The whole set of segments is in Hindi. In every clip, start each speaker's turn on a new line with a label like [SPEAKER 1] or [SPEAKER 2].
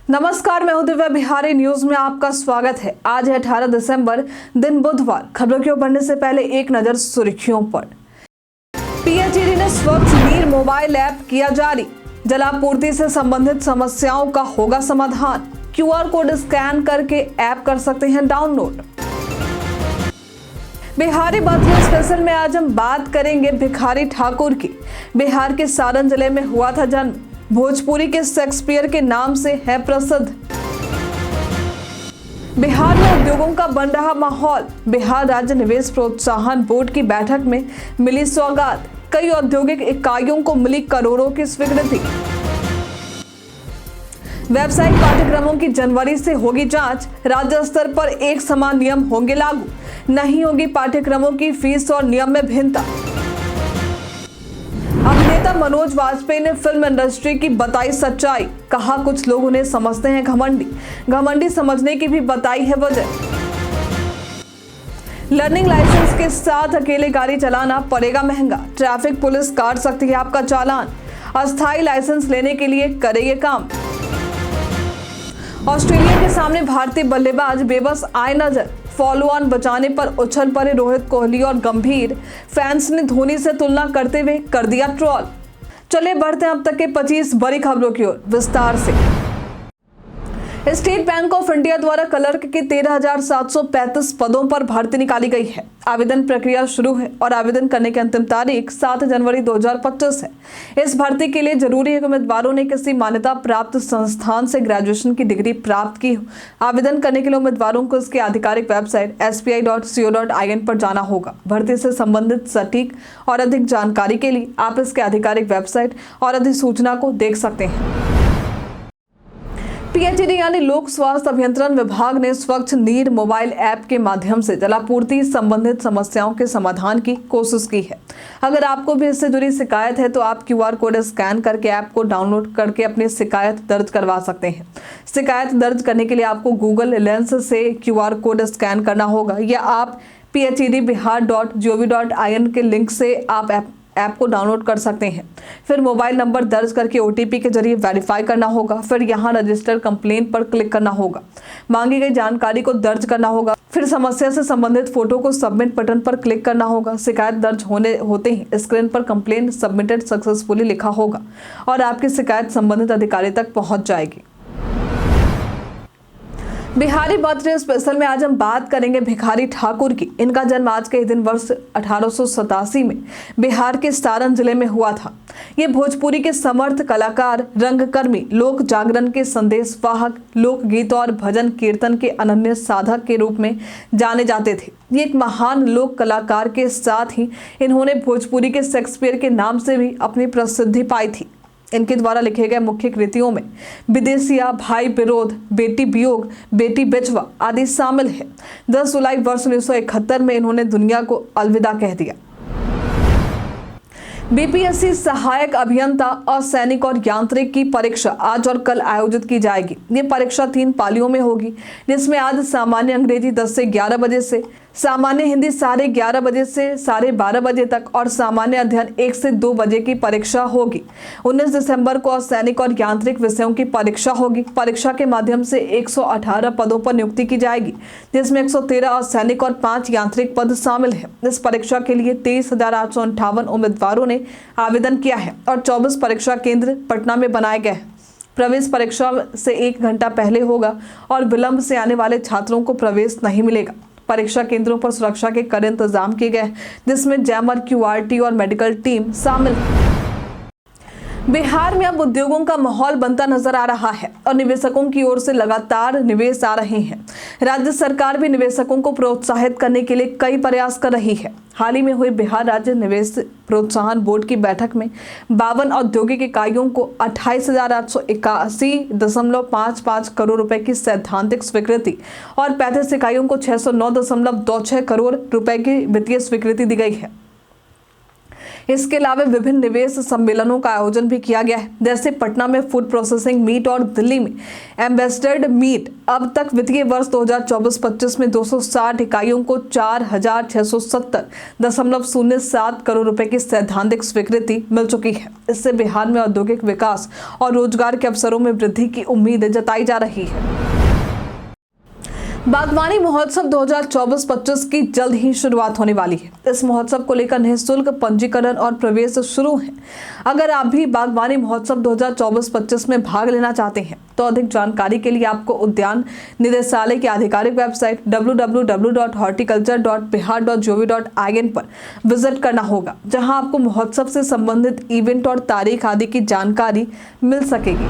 [SPEAKER 1] नमस्कार, मैं हूं दिव्या। बिहारी न्यूज में आपका स्वागत है। आज है 18 दिसंबर, दिन बुधवार। खबरों की ओर बढ़ने से पहले एक नजर सुर्खियों पर। पीएचईडी ने स्वच्छ नीर मोबाइल ऐप किया जारी। जलापूर्ति से संबंधित समस्याओं का होगा समाधान। क्यूआर कोड स्कैन करके ऐप कर सकते हैं डाउनलोड। बिहारी बर्थडे स्पेशल में आज हम बात करेंगे भिखारी ठाकुर की। बिहार के सारण जिले में हुआ था जन्म। भोजपुरी के शेक्सपियर के नाम से है प्रसिद्ध। बिहार में उद्योगों का बन रहा माहौल। बिहार राज्य निवेश प्रोत्साहन बोर्ड की बैठक में मिली सौगात। कई औद्योगिक इकाइयों को मिली करोड़ों की स्वीकृति। व्यावसायिक पाठ्यक्रमों की जनवरी से होगी जांच। राज्य स्तर पर एक समान नियम होंगे लागू। नहीं होगी पाठ्यक्रमों की फीस और नियम में भिन्नता। अभिनेता मनोज वाजपेयी ने फिल्म इंडस्ट्री की बताई सच्चाई। कहा कुछ लोग उन्हें समझते हैं घमंडी समझने की भी बताई है वजह। लर्निंग लाइसेंस के साथ अकेले गाड़ी चलाना पड़ेगा महंगा। ट्रैफिक पुलिस काट सकती है आपका चालान। अस्थायी लाइसेंस लेने के लिए करे ये काम। ऑस्ट्रेलिया के सामने भारतीय बल्लेबाज बेबस आए नजर। फॉलो ऑन बचाने पर उछल पड़े रोहित कोहली और गंभीर। फैंस ने धोनी से तुलना करते हुए कर दिया ट्रोल। चलिए बढ़ते हैं अब तक के 25 बड़ी खबरों की ओर विस्तार से। स्टेट बैंक ऑफ इंडिया द्वारा क्लर्क के 13,735 पदों पर भर्ती निकाली गई है। आवेदन प्रक्रिया शुरू है और आवेदन करने की अंतिम तारीख 7 जनवरी 2025 है। इस भर्ती के लिए जरूरी है कि उम्मीदवारों ने किसी मान्यता प्राप्त संस्थान से ग्रेजुएशन की डिग्री प्राप्त की हो। आवेदन करने के लिए उम्मीदवारों को इसकी आधिकारिक वेबसाइट sbi.co.in पर जाना होगा। भर्ती से संबंधित सटीक और अधिक जानकारी के लिए आप इसके आधिकारिक वेबसाइट और अधिसूचना को देख सकते हैं। पीएचईडी यानी लोक स्वास्थ्य अभियंत्रण विभाग ने स्वच्छ नीर मोबाइल ऐप के माध्यम से जलापूर्ति संबंधित समस्याओं के समाधान की कोशिश की है। अगर आपको भी इससे जुड़ी शिकायत है तो आप क्यूआर कोड स्कैन करके ऐप को डाउनलोड करके अपनी शिकायत दर्ज करवा सकते हैं। शिकायत दर्ज करने के लिए आपको गूगल लेंस से क्यूआर कोड स्कैन करना होगा या आप phedbihar.gov.in के लिंक से आप ऐप को डाउनलोड कर सकते हैं। फिर मोबाइल नंबर दर्ज करके ओटीपी के जरिए वेरीफाई करना होगा। फिर यहाँ रजिस्टर कंप्लेंट पर क्लिक करना होगा। मांगी गई जानकारी को दर्ज करना होगा। फिर समस्या से संबंधित फोटो को सबमिट बटन पर क्लिक करना होगा। शिकायत दर्ज होते ही स्क्रीन पर कंप्लेंट सबमिटेड सक्सेसफुली लिखा होगा और आपकी शिकायत संबंधित अधिकारी तक पहुंच जाएगी। बिहारी बर्थडे स्पेशल में आज हम बात करेंगे भिखारी ठाकुर की। इनका जन्म आज के दिन वर्ष 1887 में बिहार के सारण जिले में हुआ था। ये भोजपुरी के समर्थ कलाकार, रंगकर्मी, लोक जागरण के संदेशवाहक, लोकगीत और भजन कीर्तन के अनन्य साधक के रूप में जाने जाते थे। ये एक महान लोक कलाकार के साथ ही इन्होंने भोजपुरी के शेक्सपियर के नाम से भी अपनी प्रसिद्धि पाई थी। इनके द्वारा लिखे गए मुख्य कृतियों में विदेशिया, भाई विरोध, बेटी वियोग, बेटी बेचवा आदि शामिल है। 10 जुलाई वर्ष 1971 में इन्होंने दुनिया को अलविदा कह दिया। बीपीएससी सहायक अभियंता और सैनिक और यांत्रिक की परीक्षा आज और कल आयोजित की जाएगी। ये परीक्षा 3 पालियों में होगी, जिसमें आज सामान्य अंग्रेजी 10 से 11 बजे से, सामान्य हिंदी 11:30 बजे से 12:30 बजे तक और सामान्य अध्ययन 1 से 2 बजे की परीक्षा होगी। 19 दिसंबर को सैनिक और यांत्रिक विषयों की परीक्षा होगी। परीक्षा के माध्यम से 118 पदों पर नियुक्ति की जाएगी, जिसमें 113 सैनिक और 5 यांत्रिक पद शामिल हैं। इस परीक्षा के लिए 23,858 उम्मीदवारों ने आवेदन किया है और 24 परीक्षा केंद्र पटना में बनाए गए हैं। प्रवेश परीक्षा से 1 घंटा पहले होगा और विलंब से आने वाले छात्रों को प्रवेश नहीं मिलेगा। परीक्षा केंद्रों पर सुरक्षा के कड़े इंतजाम किए गए, जिसमें जैमर, क्यूआरटी और मेडिकल टीम शामिल है। बिहार में अब उद्योगों का माहौल बनता नजर आ रहा है और निवेशकों की ओर से लगातार निवेश आ रहे हैं। राज्य सरकार भी निवेशकों को प्रोत्साहित करने के लिए कई प्रयास कर रही है। हाल ही में हुई बिहार राज्य निवेश प्रोत्साहन बोर्ड की बैठक में 52 औद्योगिक इकाइयों को 28,881.55 करोड़ रुपए की सैद्धांतिक स्वीकृति और 35 इकाइयों को 609.26 करोड़ रुपए की वित्तीय स्वीकृति दी गई है। इसके अलावा विभिन्न निवेश सम्मेलनों का आयोजन भी किया गया है, जैसे पटना में फूड प्रोसेसिंग मीट और दिल्ली में एम्बेसडर मीट। अब तक वित्तीय वर्ष 2024-25 में 260 इकाइयों को 4,670.07 करोड़ रुपए की सैद्धांतिक स्वीकृति मिल चुकी है। इससे बिहार में औद्योगिक विकास और रोजगार के अवसरों में वृद्धि की उम्मीद जताई जा रही है। बागवानी महोत्सव 2024-25 की जल्द ही शुरुआत होने वाली है। इस महोत्सव को लेकर निःशुल्क पंजीकरण और प्रवेश शुरू है। अगर आप भी बागवानी महोत्सव 2024-25 में भाग लेना चाहते हैं तो अधिक जानकारी के लिए आपको उद्यान निदेशालय की आधिकारिक वेबसाइट www.horticulture.bihar.gov.in पर विजिट करना होगा, जहां आपको महोत्सव से संबंधित इवेंट और तारीख आदि की जानकारी मिल सकेगी।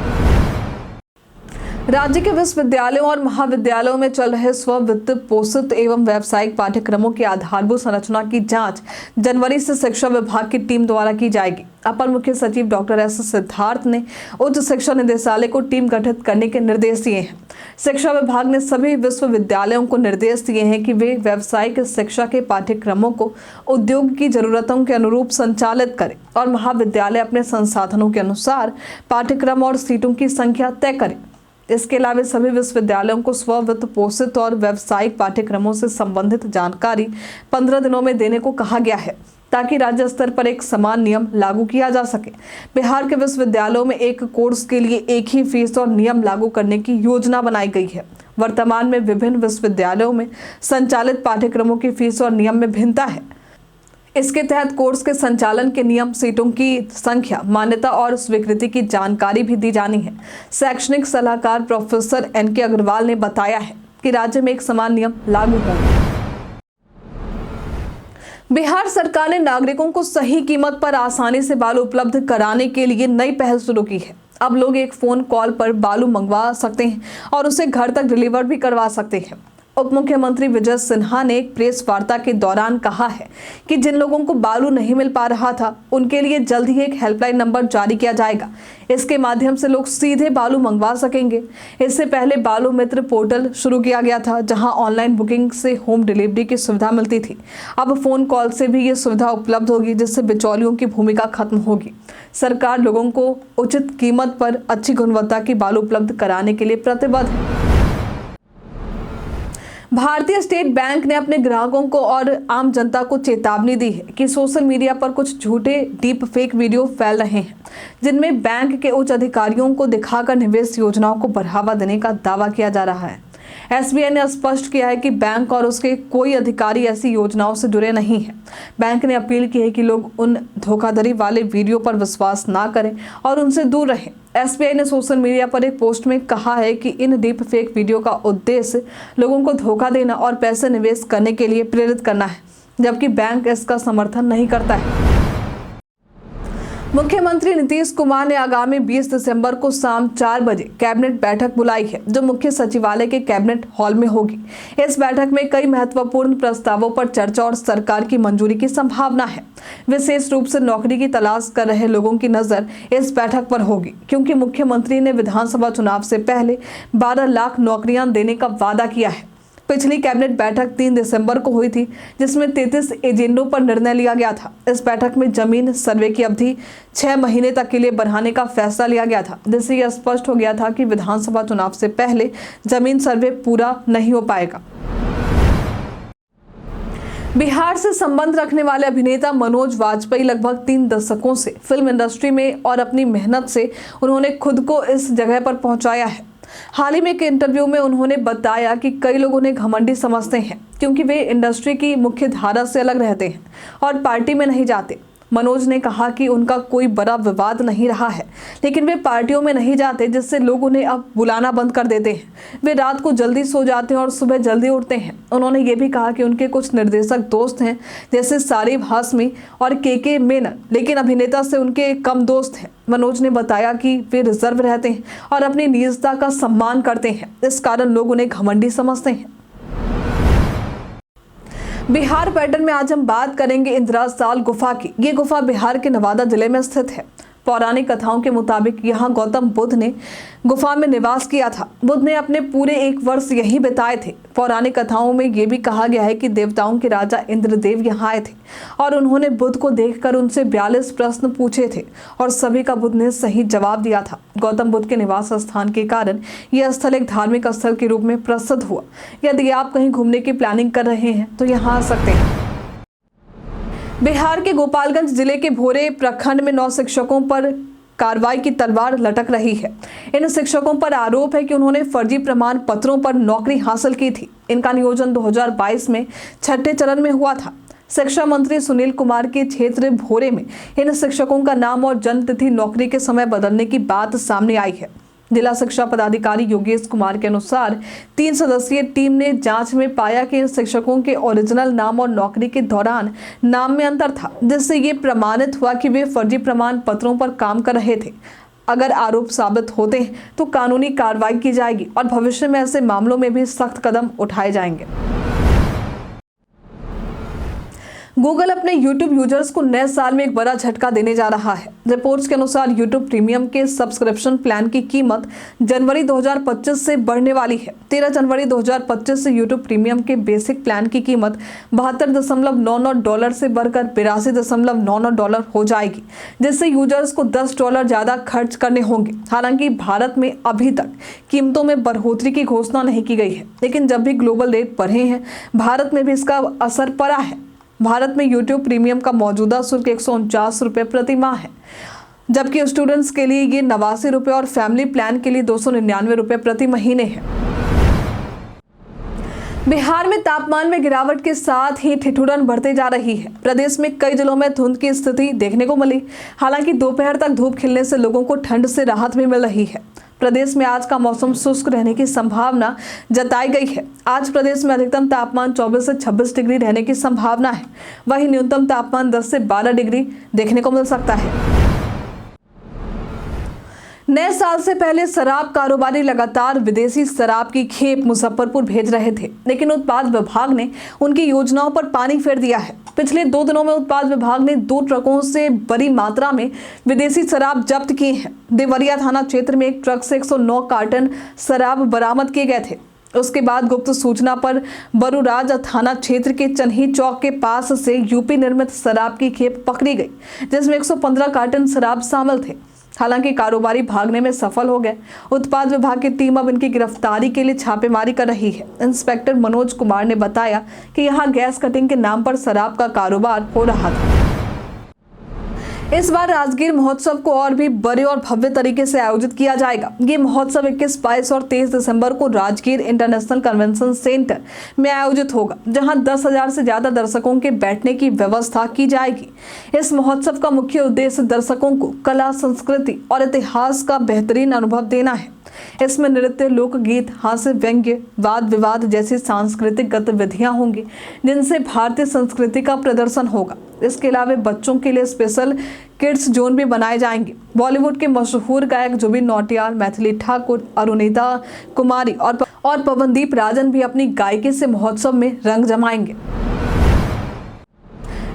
[SPEAKER 1] राज्य के विश्वविद्यालयों और महाविद्यालयों में चल रहे स्व वित्त पोषित एवं व्यावसायिक पाठ्यक्रमों की आधारभूत संरचना की जांच जनवरी से शिक्षा विभाग की टीम द्वारा की जाएगी। अपर मुख्य सचिव डॉक्टर एस सिद्धार्थ ने उच्च शिक्षा निदेशालय को टीम गठित करने के निर्देश दिए हैं। शिक्षा विभाग ने सभी विश्वविद्यालयों को निर्देश दिए हैं कि वे व्यावसायिक शिक्षा के पाठ्यक्रमों को उद्योग की जरूरतों के अनुरूप संचालित करें और महाविद्यालय अपने संसाधनों के अनुसार पाठ्यक्रम और सीटों की संख्या तय करें। इसके अलावा सभी विश्वविद्यालयों को स्व वित्त पोषित और व्यावसायिक पाठ्यक्रमों से संबंधित जानकारी 15 दिनों में देने को कहा गया है, ताकि राज्य स्तर पर एक समान नियम लागू किया जा सके। बिहार के विश्वविद्यालयों में एक कोर्स के लिए एक ही फीस और नियम लागू करने की योजना बनाई गई है। वर्तमान में विभिन्न विश्वविद्यालयों में संचालित पाठ्यक्रमों की फीस और नियम में भिन्नता है। इसके तहत कोर्स के संचालन के नियम, सीटों की संख्या, मान्यता और स्वीकृति की जानकारी भी दी जानी है। शैक्षणिक सलाहकार प्रोफेसर NK अग्रवाल ने बताया है कि राज्य में एक समान नियम लागू होंगे। बिहार सरकार ने नागरिकों को सही कीमत पर आसानी से बालू उपलब्ध कराने के लिए नई पहल शुरू की है। अब लोग एक फोन कॉल पर बालू मंगवा सकते हैं और उसे घर तक डिलीवर भी करवा सकते हैं। उप मुख्यमंत्री विजय सिन्हा ने एक प्रेस वार्ता के दौरान कहा है कि जिन लोगों को बालू नहीं मिल पा रहा था, उनके लिए जल्द ही एक हेल्पलाइन नंबर जारी किया जाएगा। इसके माध्यम से लोग सीधे बालू मंगवा सकेंगे। इससे पहले बालू मित्र पोर्टल शुरू किया गया था, जहां ऑनलाइन बुकिंग से होम डिलीवरी की सुविधा मिलती थी। अब फोन कॉल से भी ये सुविधा उपलब्ध होगी, जिससे बिचौलियों की भूमिका खत्म होगी। सरकार लोगों को उचित कीमत पर अच्छी गुणवत्ता की बालू उपलब्ध कराने के लिए प्रतिबद्ध है। भारतीय स्टेट बैंक ने अपने ग्राहकों को और आम जनता को चेतावनी दी है कि सोशल मीडिया पर कुछ झूठे डीप फेक वीडियो फैल रहे हैं, जिनमें बैंक के उच्च अधिकारियों को दिखाकर निवेश योजनाओं को बढ़ावा देने का दावा किया जा रहा है। SBI ने स्पष्ट किया है कि बैंक और उसके कोई अधिकारी ऐसी योजनाओं से जुड़े नहीं हैं। बैंक ने अपील की है कि लोग उन धोखाधड़ी वाले वीडियो पर विश्वास ना करें और उनसे दूर रहें। SBI ने सोशल मीडिया पर एक पोस्ट में कहा है कि इन डीप फेक वीडियो का उद्देश्य लोगों को धोखा देना और पैसे निवेश करने के लिए प्रेरित करना है, जबकि बैंक इसका समर्थन नहीं करता है। मुख्यमंत्री नीतीश कुमार ने आगामी 20 दिसंबर को शाम 4 बजे कैबिनेट बैठक बुलाई है, जो मुख्य सचिवालय के कैबिनेट हॉल में होगी। इस बैठक में कई महत्वपूर्ण प्रस्तावों पर चर्चा और सरकार की मंजूरी की संभावना है। विशेष रूप से नौकरी की तलाश कर रहे लोगों की नजर इस बैठक पर होगी, क्योंकि मुख्यमंत्री ने विधानसभा चुनाव से पहले 12 लाख नौकरियां देने का वादा किया है। पिछली कैबिनेट बैठक 3 दिसंबर को हुई थी, जिसमें 33 एजेंडों पर निर्णय लिया गया था। इस बैठक में जमीन सर्वे की अवधि 6 महीने तक के लिए बढ़ाने का फैसला लिया गया था, जिससे यह स्पष्ट हो गया था कि विधानसभा चुनाव से पहले जमीन सर्वे पूरा नहीं हो पाएगा। बिहार से संबंध रखने वाले अभिनेता मनोज वाजपेयी लगभग 3 दशकों से फिल्म इंडस्ट्री में और अपनी मेहनत से उन्होंने खुद को इस जगह पर पहुंचाया है। हाल ही में एक इंटरव्यू में उन्होंने बताया कि कई लोग उन्हें घमंडी समझते हैं, क्योंकि वे इंडस्ट्री की मुख्य धारा से अलग रहते हैं और पार्टी में नहीं जाते। मनोज ने कहा कि उनका कोई बड़ा विवाद नहीं रहा है, लेकिन वे पार्टियों में नहीं जाते, जिससे लोग उन्हें अब बुलाना बंद कर देते हैं। वे रात को जल्दी सो जाते हैं और सुबह जल्दी उठते हैं। उन्होंने ये भी कहा कि उनके कुछ निर्देशक दोस्त हैं, जैसे सारिब हाशमी और KK मेनन, लेकिन अभिनेता से उनके कम दोस्त हैं। मनोज ने बताया कि वे रिजर्व रहते हैं और अपनी निजता का सम्मान करते हैं, इस कारण लोग उन्हें घमंडी समझते हैं। बिहार पर्यटन में आज हम बात करेंगे इंद्रासाल गुफा की। ये गुफा बिहार के नवादा जिले में स्थित है। पौराणिक कथाओं के मुताबिक यहाँ गौतम बुद्ध ने गुफा में निवास किया था। बुद्ध ने अपने पूरे 1 वर्ष यहीं बिताए थे। पौराणिक कथाओं में ये भी कहा गया है कि देवताओं के राजा इंद्रदेव यहाँ आए थे और उन्होंने बुद्ध को देखकर उनसे 42 प्रश्न पूछे थे और सभी का बुद्ध ने सही जवाब दिया था। गौतम बुद्ध के निवास स्थान के कारण यह स्थल एक धार्मिक स्थल के रूप में प्रसिद्ध हुआ। यदि आप कहीं घूमने की प्लानिंग कर रहे हैं तो यहाँ आ सकते हैं। बिहार के गोपालगंज जिले के भोरे प्रखंड में 9 शिक्षकों पर कार्रवाई की तलवार लटक रही है। इन शिक्षकों पर आरोप है कि उन्होंने फर्जी प्रमाण पत्रों पर नौकरी हासिल की थी। इनका नियोजन 2022 में 6ठे चरण में हुआ था। शिक्षा मंत्री सुनील कुमार के क्षेत्र भोरे में इन शिक्षकों का नाम और जन्म तिथि नौकरी के समय बदलने की बात सामने आई है। जिला शिक्षा पदाधिकारी योगेश कुमार के अनुसार 3 सदस्यीय टीम ने जांच में पाया कि इन शिक्षकों के ओरिजिनल नाम और नौकरी के दौरान नाम में अंतर था, जिससे ये प्रमाणित हुआ कि वे फर्जी प्रमाण पत्रों पर काम कर रहे थे। अगर आरोप साबित होते हैं तो कानूनी कार्रवाई की जाएगी और भविष्य में ऐसे मामलों में भी सख्त कदम उठाए जाएंगे। गूगल अपने YouTube यूजर्स को नए साल में एक बड़ा झटका देने जा रहा है। रिपोर्ट्स के अनुसार YouTube प्रीमियम के सब्सक्रिप्शन प्लान की कीमत जनवरी 2025 से बढ़ने वाली है। 13 जनवरी 2025 से YouTube प्रीमियम के बेसिक प्लान की कीमत $72.99 से बढ़कर $82.99 हो जाएगी, जिससे यूजर्स को $10 ज़्यादा खर्च करने होंगे। हालांकि भारत में अभी तक कीमतों में बढ़ोतरी की घोषणा नहीं की गई है, लेकिन जब भी ग्लोबल रेट बढ़े हैं, भारत में भी इसका असर पड़ा है। भारत में YouTube प्रीमियम का मौजूदा शुल्क ₹149 प्रति माह है, जबकि स्टूडेंट्स के लिए ये ₹89 और फैमिली प्लान के लिए ₹299 प्रति महीने है। बिहार में तापमान में गिरावट के साथ ही ठिठुरन बढ़ते जा रही है। प्रदेश में कई जिलों में धुंध की स्थिति देखने को मिली। हालांकि दोपहर तक धूप खिलने से लोगों को ठंड से राहत भी मिल रही है। प्रदेश में आज का मौसम शुष्क रहने की संभावना जताई गई है। आज प्रदेश में अधिकतम तापमान 24 से 26 डिग्री रहने की संभावना है। वहीं न्यूनतम तापमान 10 से 12 डिग्री देखने को मिल सकता है। नए साल से पहले शराब कारोबारी लगातार विदेशी शराब की खेप मुजफ्फरपुर भेज रहे थे, लेकिन उत्पाद विभाग ने उनकी योजनाओं पर पानी फेर दिया है। पिछले 2 दिनों में उत्पाद विभाग ने 2 ट्रकों से बड़ी मात्रा में विदेशी शराब जब्त किए हैं। देवरिया थाना क्षेत्र में एक ट्रक से 109 कार्टन शराब बरामद किए गए थे। उसके बाद गुप्त सूचना पर बरूराज थाना क्षेत्र के चन्ही चौक के पास से यूपी निर्मित शराब की खेप पकड़ी गई, जिसमें 115 कार्टन शराब शामिल थे। हालांकि कारोबारी भागने में सफल हो गए। उत्पाद विभाग की टीम अब इनकी गिरफ्तारी के लिए छापेमारी कर रही है। इंस्पेक्टर मनोज कुमार ने बताया कि यहां गैस कटिंग के नाम पर शराब का कारोबार हो रहा था। इस बार राजगीर महोत्सव को और भी बड़े और भव्य तरीके से आयोजित किया जाएगा। ये महोत्सव 21, 22 और 23 दिसंबर को राजगीर इंटरनेशनल कन्वेंशन सेंटर में आयोजित होगा, जहां 10,000 से ज्यादा दर्शकों के बैठने की व्यवस्था की जाएगी। इस महोत्सव का मुख्य उद्देश्य दर्शकों को कला, संस्कृति और इतिहास का बेहतरीन अनुभव देना है। इसमें नृत्य, लोकगीत, हास्य, व्यंग्य, वाद विवाद जैसी सांस्कृतिक गतिविधियां होंगी, जिनसे भारतीय संस्कृति का प्रदर्शन होगा। इसके अलावा बच्चों के लिए स्पेशल किड्स जोन भी बनाए जाएंगे। बॉलीवुड के मशहूर गायक जुबिन नौटियाल, मैथिली ठाकुर, अरुणिता कुमारी और पवनदीप राजन भी अपनी गायकी से महोत्सव में रंग जमाएंगे।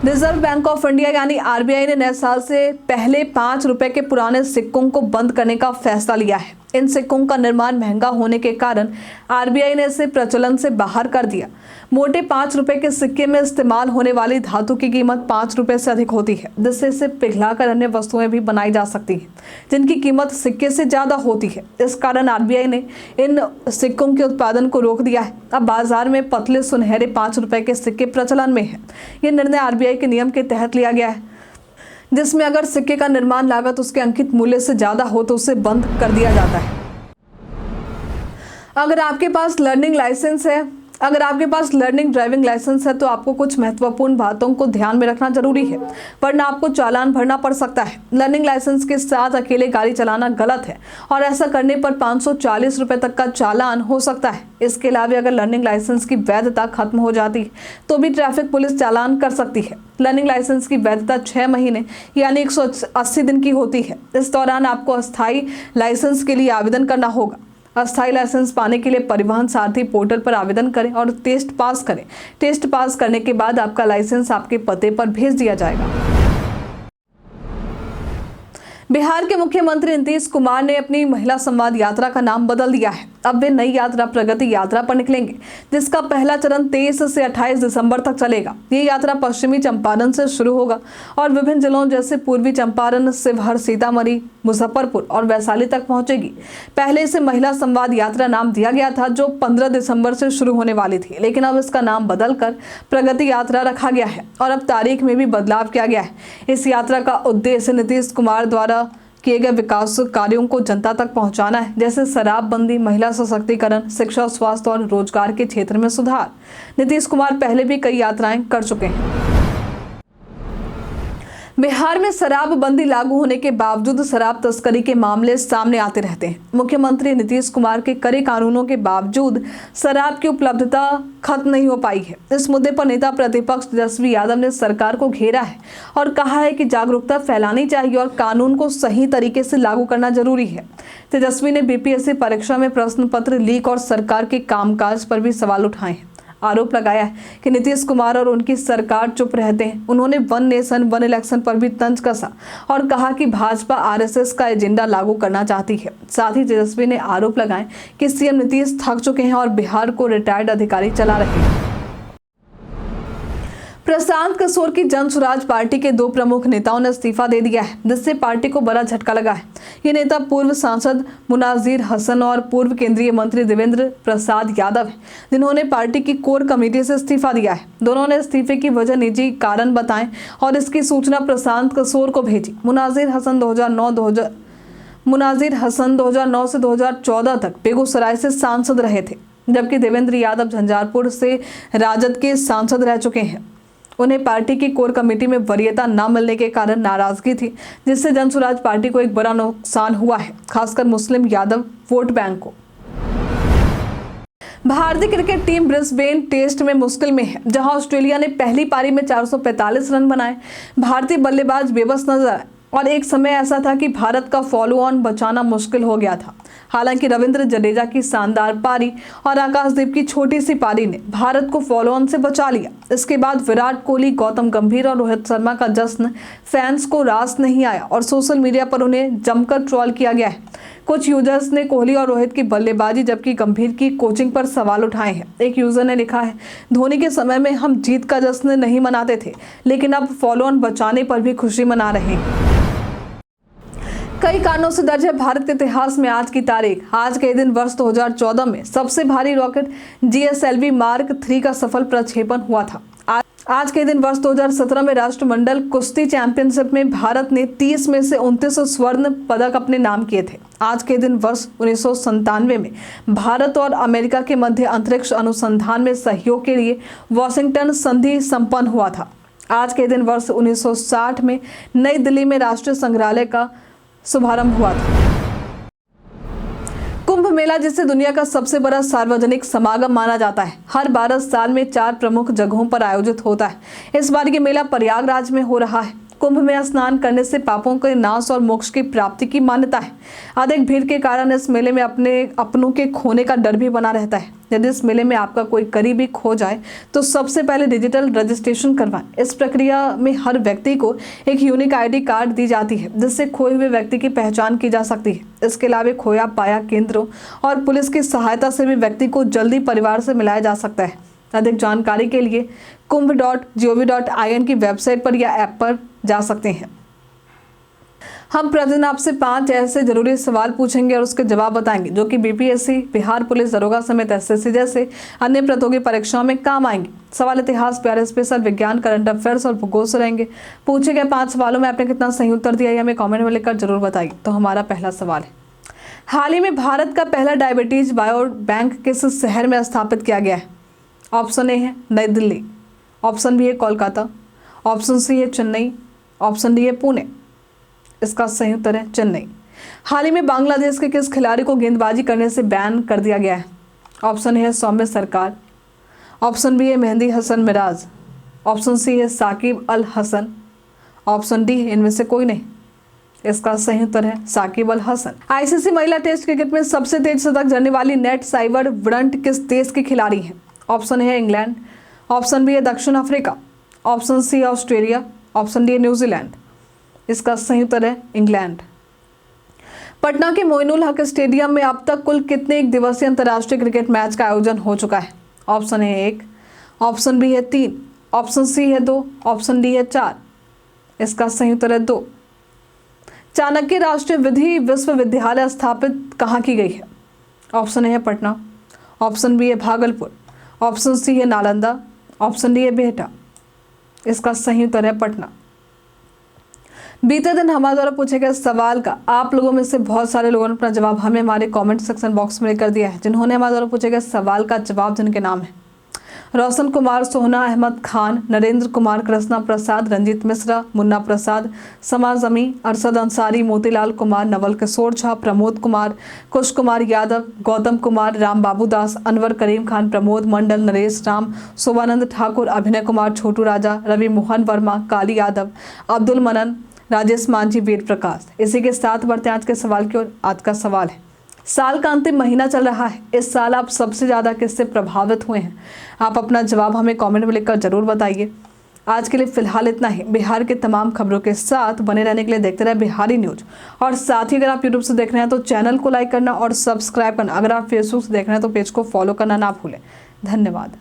[SPEAKER 1] रिजर्व बैंक ऑफ इंडिया यानी आरबीआई ने नए साल से पहले ₹5 के पुराने सिक्कों को बंद करने का फैसला लिया है। इन सिक्कों का निर्माण महंगा होने के कारण आरबीआई ने इसे प्रचलन से बाहर कर दिया। मोटे ₹5 के सिक्के में इस्तेमाल होने वाली धातु की कीमत ₹5 से अधिक होती है, जिससे इसे पिघलाकर अन्य वस्तुएं भी बनाई जा सकती हैं, जिनकी कीमत सिक्के से ज्यादा होती है। इस कारण आरबीआई ने इन सिक्कों के उत्पादन को रोक दिया है। अब बाजार में पतले सुनहरे ₹5 के सिक्के प्रचलन में है। ये निर्णय आरबीआई के नियम के तहत लिया गया है, जिसमें अगर सिक्के का निर्माण लागत उसके अंकित मूल्य से ज्यादा हो तो उसे बंद कर दिया जाता है। अगर आपके पास लर्निंग ड्राइविंग लाइसेंस है तो आपको कुछ महत्वपूर्ण बातों को ध्यान में रखना जरूरी है, वरना आपको चालान भरना पड़ सकता है। लर्निंग लाइसेंस के साथ अकेले गाड़ी चलाना गलत है और ऐसा करने पर ₹540 तक का चालान हो सकता है। इसके अलावा अगर लर्निंग लाइसेंस की वैधता खत्म हो जाती है तो भी ट्रैफिक पुलिस चालान कर सकती है। लर्निंग लाइसेंस की वैधता 6 महीने यानी 180 दिन की होती है। इस दौरान आपको अस्थायी लाइसेंस के लिए आवेदन करना होगा। अस्थायी लाइसेंस पाने के लिए परिवहन सारथी पोर्टल पर आवेदन करें और टेस्ट पास करें। टेस्ट पास करने के बाद आपका लाइसेंस आपके पते पर भेज दिया जाएगा। बिहार के मुख्यमंत्री नीतीश कुमार ने अपनी महिला संवाद यात्रा का नाम बदल दिया है। अब वे नई यात्रा प्रगति यात्रा पर निकलेंगे, जिसका पहला चरण 23 से 28 दिसंबर तक चलेगा। ये यात्रा पश्चिमी चंपारण से शुरू होगा और विभिन्न जिलों जैसे पूर्वी चंपारण, शिवहर, सीतामढ़ी, मुजफ्फरपुर और वैशाली तक पहुंचेगी। पहले इसे महिला संवाद यात्रा नाम दिया गया था, जो 15 दिसंबर से शुरू होने वाली थी, लेकिन अब इसका नाम बदलकर प्रगति यात्रा रखा गया है और अब तारीख में भी बदलाव किया गया है। इस यात्रा का उद्देश्य नीतीश कुमार द्वारा किए गए विकास कार्यों को जनता तक पहुंचाना है, जैसे शराबबंदी, महिला सशक्तिकरण, शिक्षा, स्वास्थ्य और रोजगार के क्षेत्र में सुधार। नीतीश कुमार पहले भी कई यात्राएं कर चुके हैं। बिहार में शराबबंदी लागू होने के बावजूद शराब तस्करी के मामले सामने आते रहते हैं। मुख्यमंत्री नीतीश कुमार के कड़े कानूनों के बावजूद शराब की उपलब्धता खत्म नहीं हो पाई है। इस मुद्दे पर नेता प्रतिपक्ष तेजस्वी यादव ने सरकार को घेरा है और कहा है कि जागरूकता फैलानी चाहिए और कानून को सही तरीके से लागू करना जरूरी है। तेजस्वी ने बीपीएससी परीक्षा में प्रश्न पत्र लीक और सरकार के कामकाज पर भी सवाल उठाए हैं। आरोप लगाया है कि नीतीश कुमार और उनकी सरकार चुप रहते हैं। उन्होंने वन नेशन वन इलेक्शन पर भी तंज कसा और कहा कि भाजपा आरएसएस का एजेंडा लागू करना चाहती है। साथ ही तेजस्वी ने आरोप लगाए कि सीएम नीतीश थक चुके हैं और बिहार को रिटायर्ड अधिकारी चला रहे हैं। प्रशांत किशोर की जन स्वराज पार्टी के 2 प्रमुख नेताओं ने इस्तीफा दे दिया है, जिससे पार्टी को बड़ा झटका लगा है। ये नेता पूर्व सांसद मुनाजिर हसन और पूर्व केंद्रीय मंत्री देवेंद्र प्रसाद यादव हैं, जिन्होंने पार्टी की कोर कमेटी से इस्तीफा दिया है। दोनों ने इस्तीफे की वजह निजी कारण बताएं और इसकी सूचना प्रशांत किशोर को भेजी। मुनाजिर हसन 2009 से 2014 तक बेगूसराय से सांसद रहे थे, जबकि देवेंद्र यादव झंझारपुर से राजद के सांसद रह चुके हैं। उन्हें पार्टी की कोर कमेटी में वरीयता न मिलने के कारण नाराजगी थी, जिससे जन स्वराज पार्टी को एक बड़ा नुकसान हुआ है, खासकर मुस्लिम यादव वोट बैंक को। भारतीय क्रिकेट टीम ब्रिस्बेन टेस्ट में मुश्किल में है, जहां ऑस्ट्रेलिया ने पहली पारी में 445 रन बनाए। भारतीय बल्लेबाज बेबस नजर आए और एक समय ऐसा था कि भारत का फॉलो ऑन बचाना मुश्किल हो गया था। हालांकि रविंद्र जडेजा की शानदार पारी और आकाशदीप की छोटी सी पारी ने भारत को फॉलो ऑन से बचा लिया। इसके बाद विराट कोहली, गौतम गंभीर और रोहित शर्मा का जश्न फैंस को रास नहीं आया और सोशल मीडिया पर उन्हें जमकर ट्रोल किया गया है। कुछ यूजर्स ने कोहली और रोहित की बल्लेबाजी जबकि गंभीर की कोचिंग पर सवाल उठाए हैं। एक यूजर ने लिखा है, धोनी के समय में हम जीत का जश्न नहीं मनाते थे, लेकिन अब फॉलो ऑन बचाने पर भी खुशी मना रहे हैं। कई कारणों से दर्ज है भारत के इतिहास में आज की तारीख। आज के दिन वर्ष 2014 में सबसे भारी रॉकेट GSLV मार्क 3 का सफल प्रक्षेपण हुआ था। आज के दिन वर्ष 2017 में राष्ट्रमंडल कुश्ती चैंपियनशिप में भारत ने 30 में से 29 स्वर्ण पदक अपने नाम किए थे। आज के दिन वर्ष 1997 में भारत और अमेरिका के मध्य अंतरिक्ष अनुसंधान में सहयोग के लिए वाशिंगटन संधि संपन्न हुआ था। आज के दिन वर्ष 1960 में नई दिल्ली में राष्ट्रीय संग्रहालय का शुभारंभ हुआ था। कुंभ मेला, जिसे दुनिया का सबसे बड़ा सार्वजनिक समागम माना जाता है, हर 12 साल में 4 प्रमुख जगहों पर आयोजित होता है। इस बार ये मेला प्रयागराज में हो रहा है। कुंभ में स्नान करने से पापों के नाश और मोक्ष की प्राप्ति की मान्यता है। अधिक भीड़ के कारण इस मेले में अपनों के खोने का डर भी बना रहता है। यदि इस मेले में आपका कोई करीबी खो जाए तो सबसे पहले डिजिटल रजिस्ट्रेशन करवाएं। इस प्रक्रिया में हर व्यक्ति को एक यूनिक ID कार्ड दी जाती है, जिससे खोए हुए व्यक्ति की पहचान की जा सकती है। इसके अलावा खोया पाया केंद्रों और पुलिस की सहायता से भी व्यक्ति को जल्दी परिवार से मिलाया जा सकता है। अधिक जानकारी के लिए kumbh.gov.in की वेबसाइट पर या ऐप पर जा सकते हैं। हम प्रतिदिन आपसे 5 ऐसे जरूरी सवाल पूछेंगे और उसके जवाब बताएंगे, जो कि BPSC, बिहार पुलिस दरोगा समेत SSC जैसे अन्य प्रतियोगी परीक्षाओं में काम आएंगे। सवाल इतिहास, प्यारे स्पेशल, विज्ञान, करंट अफेयर्स और भूगोल से रहेंगे। पूछे गए 5 सवालों में आपने कितना सही उत्तर दिया, हमें कॉमेंट में लिखकर जरूर बताइए। तो हमारा पहला सवाल है, हाल ही में भारत का पहला डायबिटीज बायो बैंक किस शहर में स्थापित किया गया है? ऑप्शन ए है नई दिल्ली, ऑप्शन बी है कोलकाता, ऑप्शन सी है चेन्नई, ऑप्शन डी है पुणे। इसका सही उत्तर है चेन्नई। हाल ही में बांग्लादेश के किस खिलाड़ी को गेंदबाजी करने से बैन कर दिया गया है? ऑप्शन ए है सौम्य सरकार, ऑप्शन बी है मेहंदी हसन मिराज, ऑप्शन सी है साकिब अल हसन, ऑप्शन डी इनमें से कोई नहीं। इसका सही उत्तर है साकिब अल हसन। ICC महिला टेस्ट क्रिकेट में सबसे तेज शतक जड़ने वाली नेट साइबर ब्रंट किस देश की खिलाड़ी है? ऑप्शन है इंग्लैंड, ऑप्शन बी है दक्षिण अफ्रीका, ऑप्शन सी है ऑस्ट्रेलिया, ऑप्शन डी है न्यूजीलैंड। इसका सही उत्तर है इंग्लैंड। पटना के मोइनुल हक स्टेडियम में अब तक कुल कितने एक दिवसीय अंतर्राष्ट्रीय क्रिकेट मैच का आयोजन हो चुका है? ऑप्शन ए 1, ऑप्शन बी है 3, ऑप्शन सी है 2, ऑप्शन डी है 4। इसका सही उत्तर है 2। चाणक्य राष्ट्रीय विधि विश्वविद्यालय स्थापित कहाँ की गई है? ऑप्शन ए है पटना, ऑप्शन बी है भागलपुर, ऑप्शन सी है नालंदा, ऑप्शन डी है बिहटा। इसका सही उत्तर है पटना। बीते दिन हमारे द्वारा पूछे गए सवाल का आप लोगों में से बहुत सारे लोगों ने अपना जवाब हमें हमारे कमेंट सेक्शन बॉक्स में कर दिया है। जिन्होंने हमारे द्वारा पूछे गए सवाल का जवाब, जिनके नाम है रोशन कुमार, सोहना अहमद खान, नरेंद्र कुमार, कृष्णा प्रसाद, रंजीत मिश्रा, मुन्ना प्रसाद, समा जमी, अरशद अंसारी, मोतीलाल कुमार, नवल किशोर झा, प्रमोद कुमार, कुश कुमार यादव, गौतम कुमार, राम बाबू दास, अनवर करीम खान, प्रमोद मंडल, नरेश राम, शोभानंद ठाकुर, अभिनय कुमार, छोटू राजा, रवि मोहन वर्मा, काली यादव, अब्दुल मनन, राजेश मांझी, वीर प्रकाश। इसी के साथ बढ़ते हैं आज के सवाल की ओर। आज का सवाल है, साल का अंतिम महीना चल रहा है, इस साल आप सबसे ज़्यादा किससे प्रभावित हुए हैं? आप अपना जवाब हमें कमेंट में लिखकर जरूर बताइए। आज के लिए फिलहाल इतना ही। बिहार के तमाम खबरों के साथ बने रहने के लिए देखते रहे बिहारी न्यूज। और साथ ही अगर आप यूट्यूब से देख रहे हैं तो चैनल को लाइक करना और सब्सक्राइब करना। अगर आप फेसबुक से देख रहे हैं तो पेज को फॉलो करना ना भूलें। धन्यवाद।